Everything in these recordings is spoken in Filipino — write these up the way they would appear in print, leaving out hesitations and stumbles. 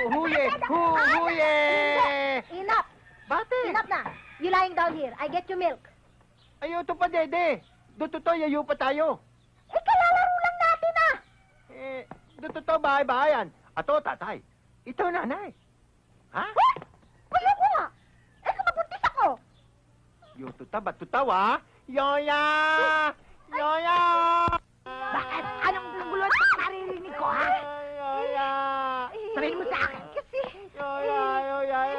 Huye! Huye! Enough! Bakit? Enough na! You lying down here. I get you milk. Ayaw to pa, Dede. Doon to, yayo pa tayo. Kalalaro lang natin Doon to, bahay-bahayan. Ato, tatay. Ito, nanay. Ha? Kuya ko nga! Kapabuntis ako! Yung ba't Yoya! Yoya! Bakit? Anong gulo ang naririnig ko, ha? Yoya! Sabihin mo sa akin. Kasi...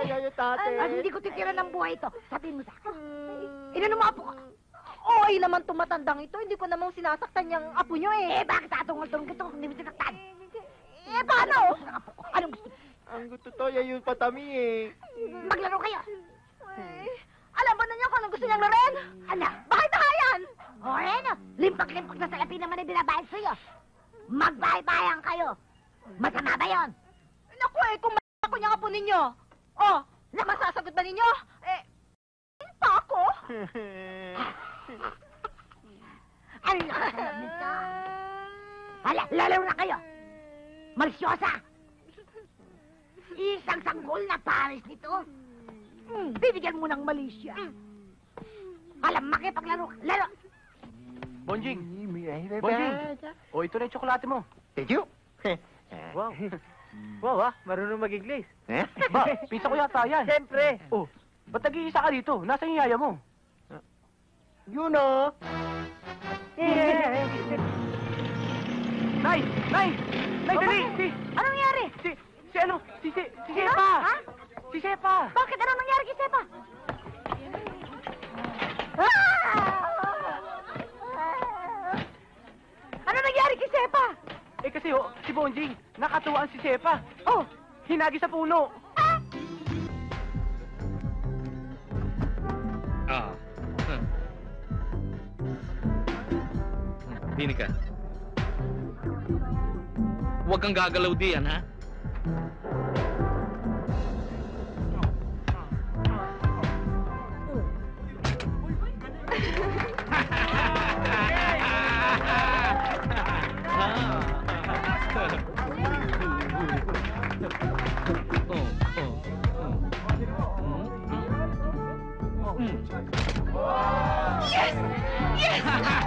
Yoya, tate. Hindi ko titira ng buhay ito. Sabihin mo sa akin. Inano mo apo ka? Oy naman tumatandang ito. Hindi ko namang sinasaktan yung apo nyo bakit atungol-tungol ito kung hindi mo sinaktan? Paano? Anong gusto? Ang gusto to, yayo patami Maglaro kayo. Alam ba na niya kung anong gusto niyang laruin? Ano? Bahay-bahayan! Limpak-limpak na salapi naman ay binabayad sa'yo. Magbahay-bahayan kayo. Masama ba yun? Naku kung ako niya apo ninyo. Na masasagot ba ninyo? Pa ako? Ano nakasalam nito? Lalaw na kayo! Marsyosa! Isang sanggol na pares nito. Bibigyan mo ng malisya. Alam, makipaglaro. Laro! Bonjing! Bonjing! Ito na yung tsokolate mo. Thank you. Wow. Wow, marunong mag-English. Ba, pisa ko yata yan. Siyempre. Ba't nag-iisa ka dito? Nasaan yung yaya mo? You know. Nay! Nay! Nay, dali! Anong nangyari? Si Sepa! Ha? Si Sepa! Bakit? Anong nangyari kay Sepa? Ano nangyari kay Sepa? Kasi si Bonjing, nakatuwaan si Sepa. Hinagi sa puno. Dinig ka. Huwag kang gagalaw diyan, ha? Yes! Yes!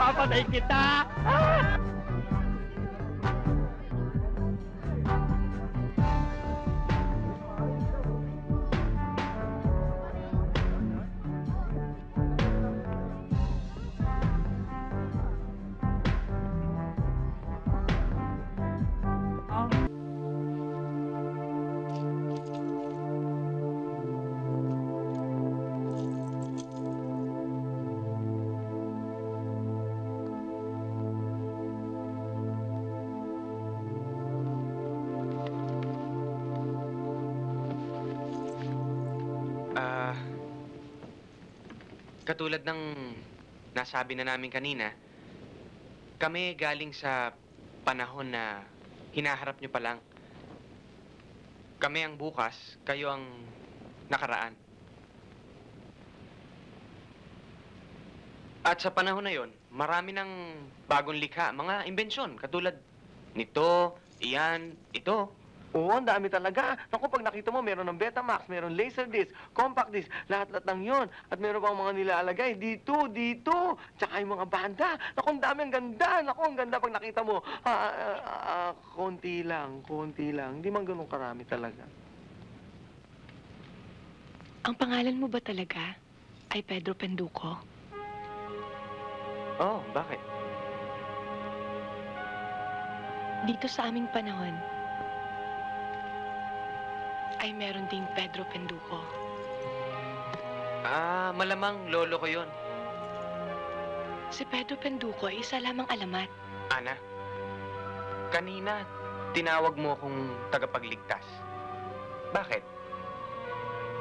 Papatay kita! Katulad ng nasabi na namin kanina, kami galing sa panahon na hinaharap nyo pa lang. Kami ang bukas, kayo ang nakaraan. At sa panahon na yon, marami ng bagong likha, mga imbensyon, katulad nito, iyan, ito. Oo, ang dami talaga. Naku, pag nakita mo, meron ng Betamax, meron Laserdisc, Compact Disc, lahat-lahat ng yon. At meron pang mga nilalagay, dito. Tsaka yung mga banda. Naku, ang dami, ang ganda. Naku, ang ganda pag nakita mo. Konti lang. Hindi man ganun karami talaga. Ang pangalan mo ba talaga ay Pedro Penduko? Oh, bakit? Dito sa aming panahon, ay meron ding Pedro Penduko. Ah, malamang lolo ko yun. Si Pedro Penduko ay isa lamang alamat. Ana, kanina tinawag mo akong tagapagligtas. Bakit?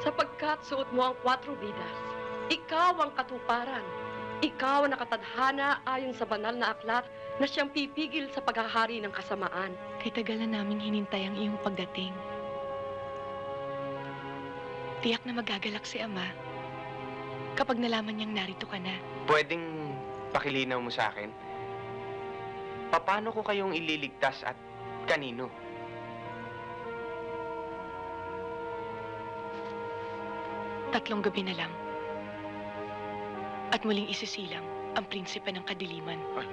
Sapagkat suot mo ang 4 vidas, ikaw ang katuparan. Ikaw ang nakatadhana ayon sa banal na aklat na siyang pipigil sa paghahari ng kasamaan. Kay tagal na naming hinintay ang iyong pagdating. Tiyak na magagalak si Ama kapag nalaman niyang narito ka na. Pwedeng pakilinaw mo sa akin? Paano ko kayong ililigtas at kanino? Tatlong gabi na lang. At muling isisilang ang prinsipe ng kadiliman. Ay.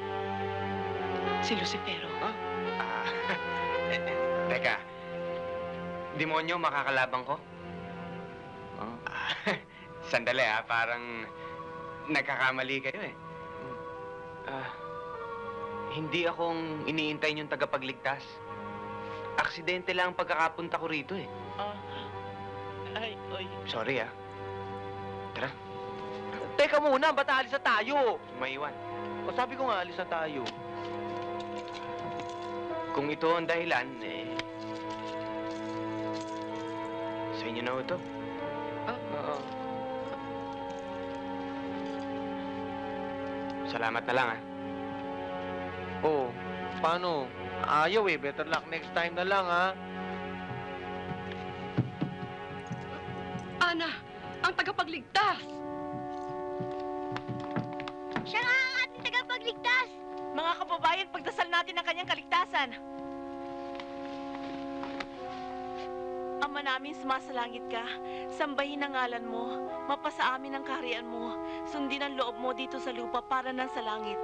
Si Lucifero. Ah, teka. Demonyo makakalabang ko? Ah, sandali parang nagkakamali kayo eh. Hindi akong iniintay niyong tagapagligtas. Aksidente lang ang pagkakapunta ko rito eh. Sorry Tara, Teka muna, ba't alis na tayo? maiwan. O sabi ko nga, alis na tayo. Kung ito ang dahilan, sa inyo na ito. Oo. Salamat na lang Oh, paano? Ayaw eh, better luck next time na lang Ana, ang tagapagligtas! Siya nga ang ating tagapagligtas! Mga kababayan, pagdasal natin ang kanyang kaligtasan. Ama namin, sumasalangit ka. Sambahin ang ngalan mo. Mapasa amin ang kaharian mo. Sundin ang loob mo dito sa lupa para nang sa langit.